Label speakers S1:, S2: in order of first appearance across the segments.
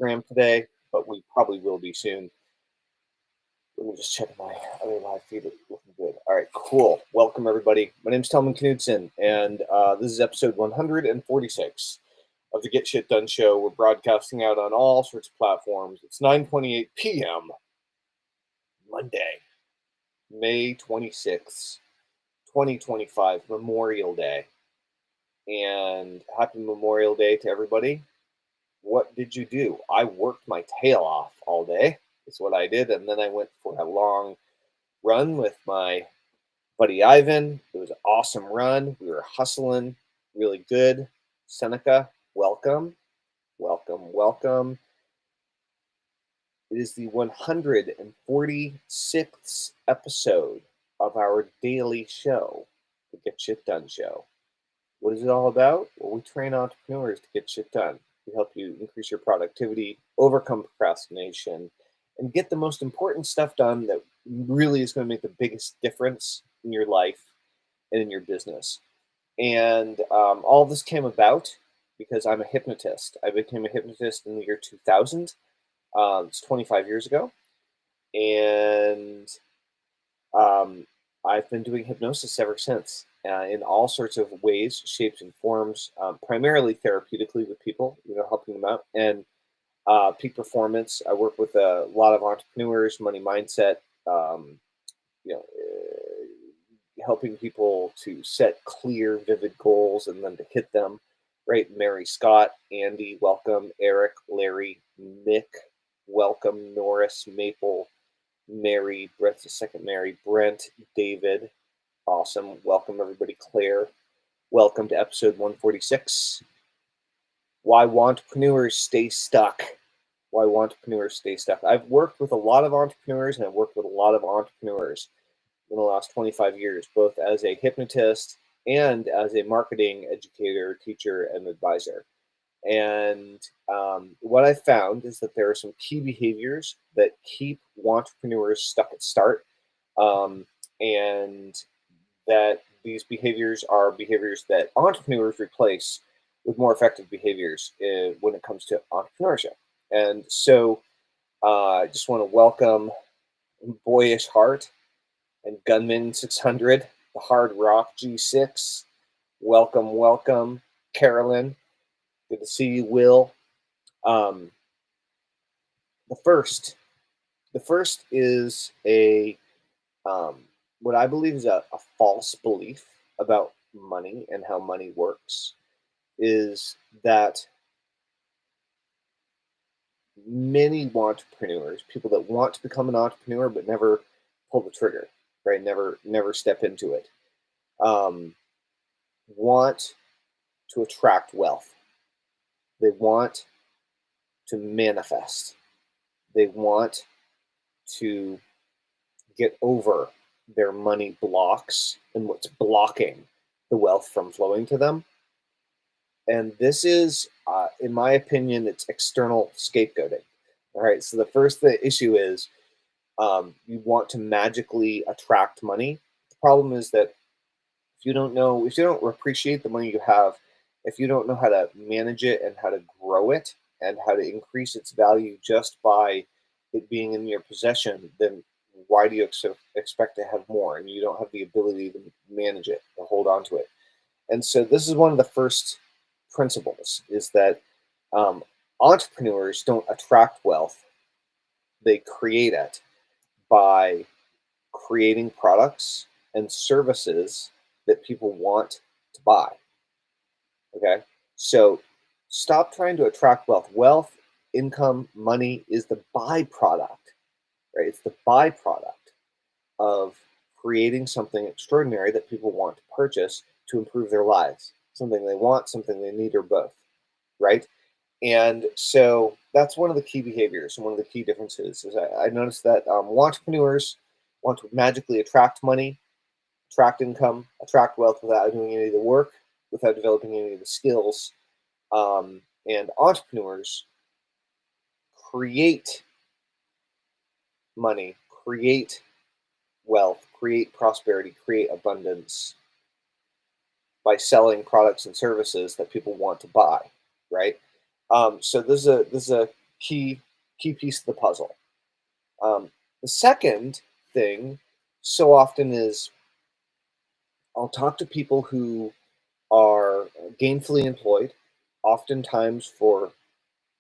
S1: Instagram today, but we probably will be soon. Let me just check my other live feed. It's looking good. All right, cool. Welcome, everybody. My name's Tellman Knudsen, and this is episode 146 of the Get Shit Done Show. We're broadcasting out on all sorts of platforms. It's 9:28 p.m. Monday, May 26th, 2025, Memorial Day. And happy Memorial Day to everybody. What did you do? I worked my tail off all day. That's what I did. And then I went for a long run with my buddy Ivan. It was an awesome run. We were hustling really good. Seneca, welcome. Welcome, welcome. It is the 146th episode of our daily show, the Get Shit Done Show. What is it all about? Well, we train entrepreneurs to get shit done. We help you increase your productivity, overcome procrastination, and get the most important stuff done that really is going to make the biggest difference in your life and in your business. And all of this came about because I'm a hypnotist. I became a hypnotist in the year 2000. It's 25 years ago. And I've been doing hypnosis ever since. In all sorts of ways, shapes, and forms, primarily therapeutically with people, helping them out. And peak performance, I work with a lot of entrepreneurs, money mindset, helping people to set clear, vivid goals and then to hit them. Right? Mary, Scott, Andy, welcome. Eric, Larry, Mick, welcome. Norris, Maple, Mary, Brett's the second Mary, Brent, David. Awesome. Welcome, everybody. Claire, welcome to episode 146. Why Wantrepreneurs stay stuck. Why Wantrepreneurs stay stuck. I've worked with a lot of entrepreneurs, and I've worked with a lot of entrepreneurs in the last 25 years, both as a hypnotist and as a marketing educator, teacher, and advisor. And what I found is that there are some key behaviors that keep wantrepreneurs stuck at start. And that these behaviors are behaviors that entrepreneurs replace with more effective behaviors when it comes to entrepreneurship. And so I just want to welcome Boyish Heart and Gunman 600, the Hard Rock G6. Welcome, welcome, Carolyn. Good to see you, Will. The first is a what I believe is a false belief about money and how money works, is that many entrepreneurs, people that want to become an entrepreneur but never pull the trigger, right? Never step into it, want to attract wealth. They want to manifest. They want to get over their money blocks and what's blocking the wealth from flowing to them. And this is, in my opinion, it's external scapegoating. All right. So the first issue is you want to magically attract money. The problem is that if you don't appreciate the money you have, if you don't know how to manage it and how to grow it and how to increase its value just by it being in your possession, then why do you expect to have more? And you don't have the ability to manage it or hold on to it. And so this is one of the first principles, is that entrepreneurs don't attract wealth. They create it by creating products and services that people want to buy. Okay? So stop trying to attract wealth. Wealth, income, money is the byproduct. Right? It's the byproduct of creating something extraordinary that people want to purchase to improve their lives. Something they want, something they need, or both, right? And so that's one of the key behaviors and one of the key differences. Is I noticed that entrepreneurs want to magically attract money, attract income, attract wealth without doing any of the work, without developing any of the skills. And entrepreneurs create money, create wealth, create prosperity, create abundance by selling products and services that people want to buy, right? So this is a key piece of the puzzle. The second thing so often is I'll talk to people who are gainfully employed, oftentimes for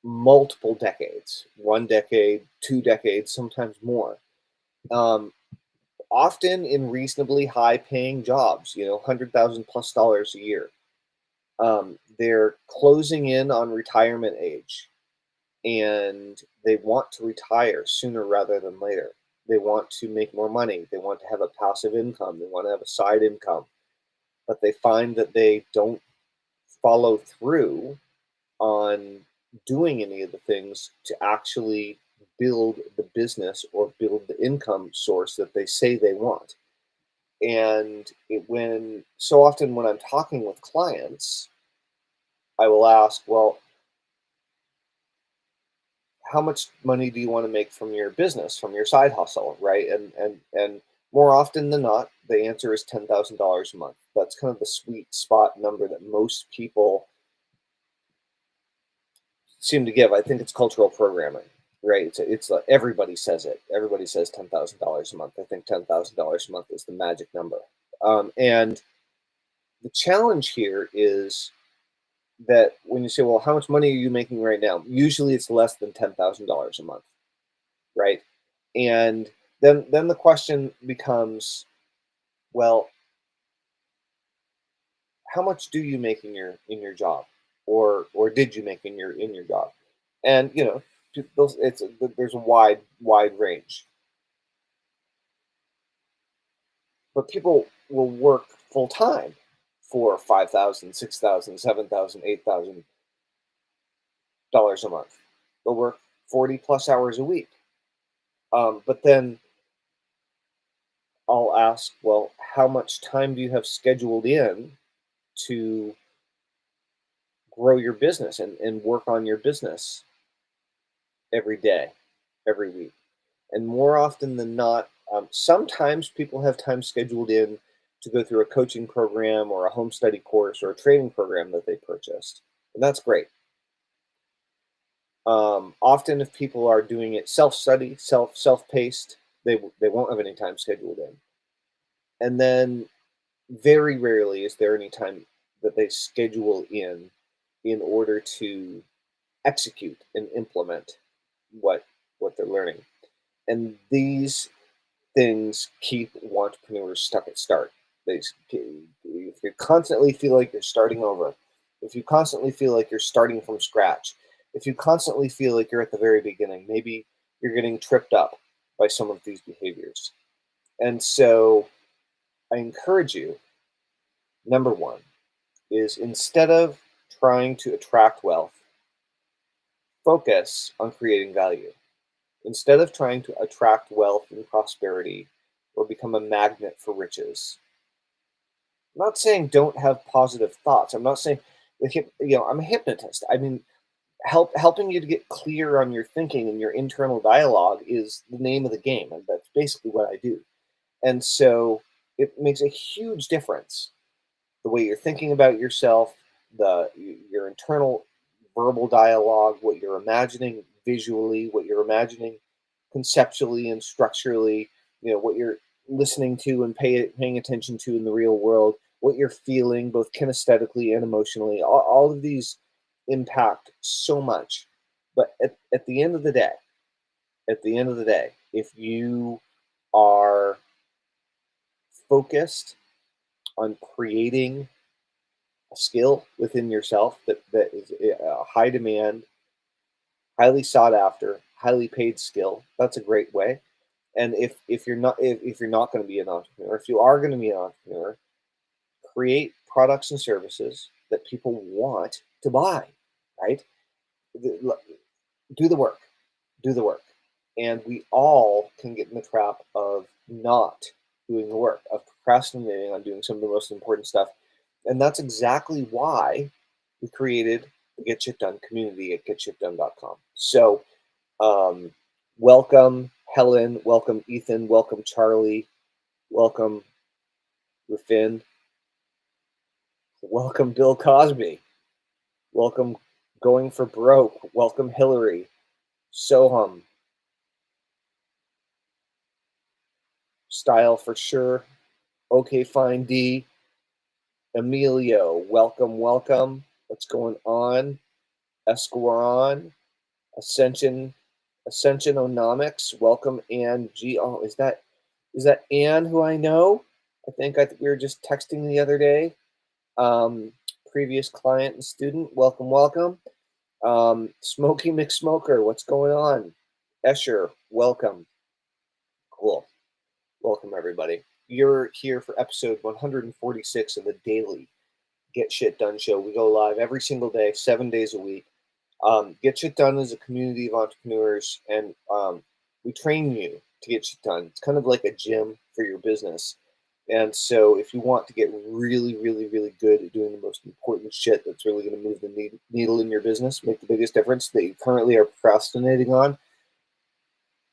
S1: multiple decades, 1 decade, 2 decades, sometimes more. Um, Often in reasonably high paying jobs, $100,000+ a year. They're closing in on retirement age and they want to retire sooner rather than later. They want to make more money. They want to have a passive income. They want to have a side income, but they find that they don't follow through on doing any of the things to actually build the business or build the income source that they say they want. And when so often when I'm talking with clients, I will ask, well, how much money do you want to make from your business, from your side hustle, right? And more often than not, the answer is $10,000 a month. That's kind of the sweet spot number that most people seem to give. I think it's cultural programming, right? It's like everybody says it. Everybody says $10,000 a month. I think $10,000 a month is the magic number. And the challenge here is that when you say, well, how much money are you making right now? Usually it's less than $10,000 a month, right? And then the question becomes, well, how much do you make in your job, or did you make in your job? And there's a wide range, but people will work full time for 5,000, 6,000, 7,000, $8,000 a month. They'll work 40 plus hours a week. But then I'll ask, well, how much time do you have scheduled in to grow your business and work on your business every day, every week? And more often than not, sometimes people have time scheduled in to go through a coaching program or a home study course or a training program that they purchased. And that's great. Often, if people are doing it self-study, self-paced, they won't have any time scheduled in. And then very rarely is there any time that they schedule in order to execute and implement what they're learning. And these things keep entrepreneurs stuck at start. If you constantly feel like you're starting over, if you constantly feel like you're starting from scratch, if you constantly feel like you're at the very beginning, maybe you're getting tripped up by some of these behaviors. And so I encourage you, number one, is instead of trying to attract wealth, focus on creating value. Instead of trying to attract wealth and prosperity or become a magnet for riches, I'm not saying don't have positive thoughts. I'm not saying, I'm a hypnotist. I mean, helping you to get clear on your thinking and your internal dialogue is the name of the game, and that's basically what I do. And so it makes a huge difference the way you're thinking about yourself, your internal verbal dialogue, what you're imagining visually, what you're imagining conceptually and structurally, what you're listening to and paying attention to in the real world, what you're feeling both kinesthetically and emotionally. All of these impact so much. But at the end of the day, if you are focused on creating a skill within yourself that is a high demand, highly sought after, highly paid skill, that's a great way. And if you're not going to be an entrepreneur, if you are going to be an entrepreneur, create products and services that people want to buy, right? Do the work, do the work. And we all can get in the trap of not doing the work, of procrastinating on doing some of the most important stuff. And that's exactly why we created the Get Shit Done community at getshitdone.com. So, welcome Helen, welcome Ethan, welcome Charlie, welcome Ruffin, welcome Bill Cosby, welcome Going for Broke, welcome Hillary, Soham, Style for sure. Okay, fine D. Emilio, welcome, welcome. What's going on? Esqueron, Ascension, Ascensionomics, welcome. Ann G. Oh, is that Ann who I know? I think we were just texting the other day. Previous client and student, welcome, welcome. Smoky McSmoker, what's going on? Escher, welcome. Cool. Welcome, everybody. You're here for episode 146 of the Daily Get Shit Done Show. We go live every single day, 7 days a week. Get Shit Done is a community of entrepreneurs, and we train you to get shit done. It's kind of like a gym for your business. And so if you want to get really, really, really good at doing the most important shit that's really going to move the needle in your business, make the biggest difference that you currently are procrastinating on,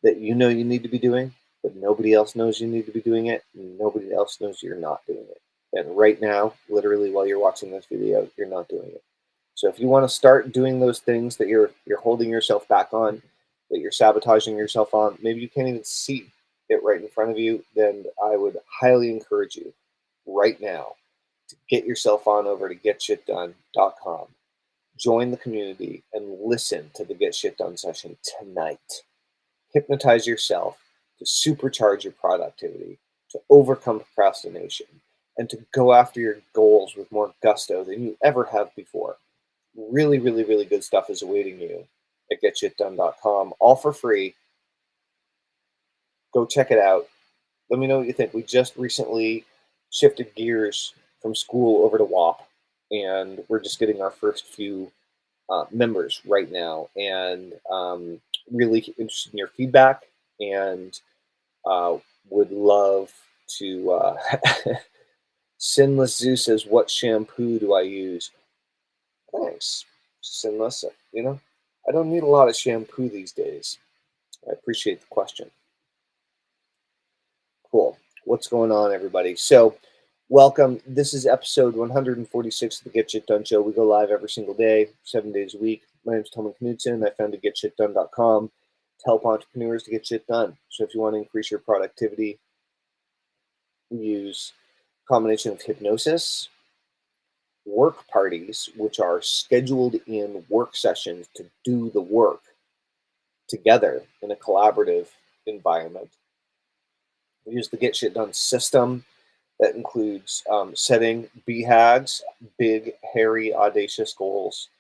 S1: that you know you need to be doing, but nobody else knows you need to be doing it, and nobody else knows you're not doing it. And right now, literally while you're watching this video, you're not doing it. So if you want to start doing those things that you're holding yourself back on, that you're sabotaging yourself on, maybe you can't even see it right in front of you, then I would highly encourage you right now to get yourself on over to getshitdone.com. Join the community and listen to the Get Shit Done session tonight. Hypnotize yourself to supercharge your productivity, to overcome procrastination, and to go after your goals with more gusto than you ever have before. Really, really, really good stuff is awaiting you at getshitdone.com, all for free. Go check it out. Let me know what you think. We just recently shifted gears from school over to WAP, and we're just getting our first few members right now, and really interested in your feedback, and would love to. Sinless Zeus says, "What shampoo do I use?" Thanks, Sinless. I don't need a lot of shampoo these days. I appreciate the question. Cool. What's going on, everybody? So, welcome. This is episode 146 of the Get Shit Done Show. We go live every single day, 7 days a week. My name is Tellman. I founded GetShitDone.com to help entrepreneurs to get shit done. So, if you want to increase your productivity, we use a combination of hypnosis, work parties, which are scheduled in work sessions to do the work together in a collaborative environment. We use the Get Shit Done system that includes setting BHAGs, big, hairy, audacious goals,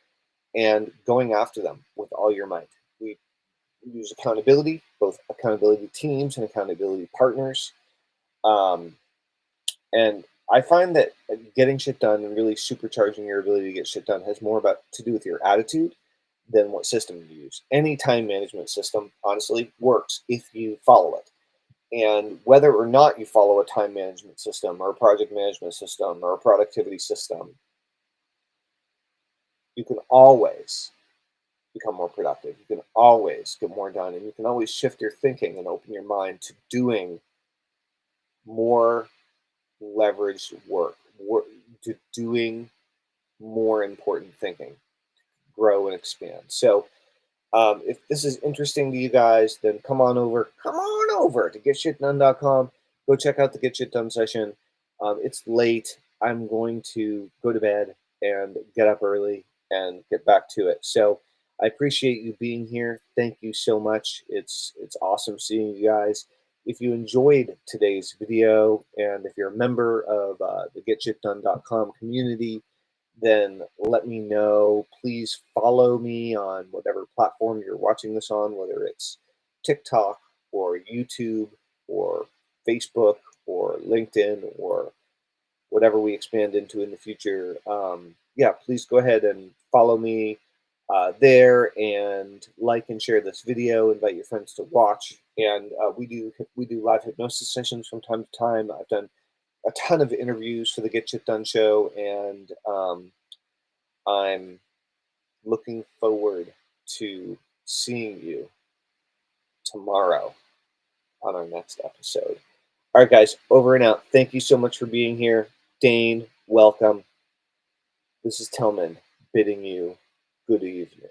S1: and going after them with all your might. We use accountability, both accountability teams and accountability partners. And I find that getting shit done and really supercharging your ability to get shit done has more to do with your attitude than what system you use. Any time management system, honestly, works if you follow it. And whether or not you follow a time management system or a project management system or a productivity system, you can always become more productive. You can always get more done, and you can always shift your thinking and open your mind to doing more leveraged work, to doing more important thinking, grow and expand. So if this is interesting to you guys, then come on over to getshitdone.com. Go check out the Get Shit Done session. It's late. I'm going to go to bed and get up early and get back to it. So I appreciate you being here. Thank you so much. It's awesome seeing you guys. If you enjoyed today's video, and if you're a member of the getshitdone.com community, then let me know. Please follow me on whatever platform you're watching this on, whether it's TikTok or YouTube or Facebook or LinkedIn or whatever we expand into in the future. Yeah, please go ahead and follow me there, and like and share this video. Invite your friends to watch. And we do live hypnosis sessions from time to time. I've done a ton of interviews for the Get Shit Done show, and I'm looking forward to seeing you tomorrow on our next episode. All right, guys, over and out. Thank you so much for being here. Dane, welcome. This is Tellman bidding you good evening.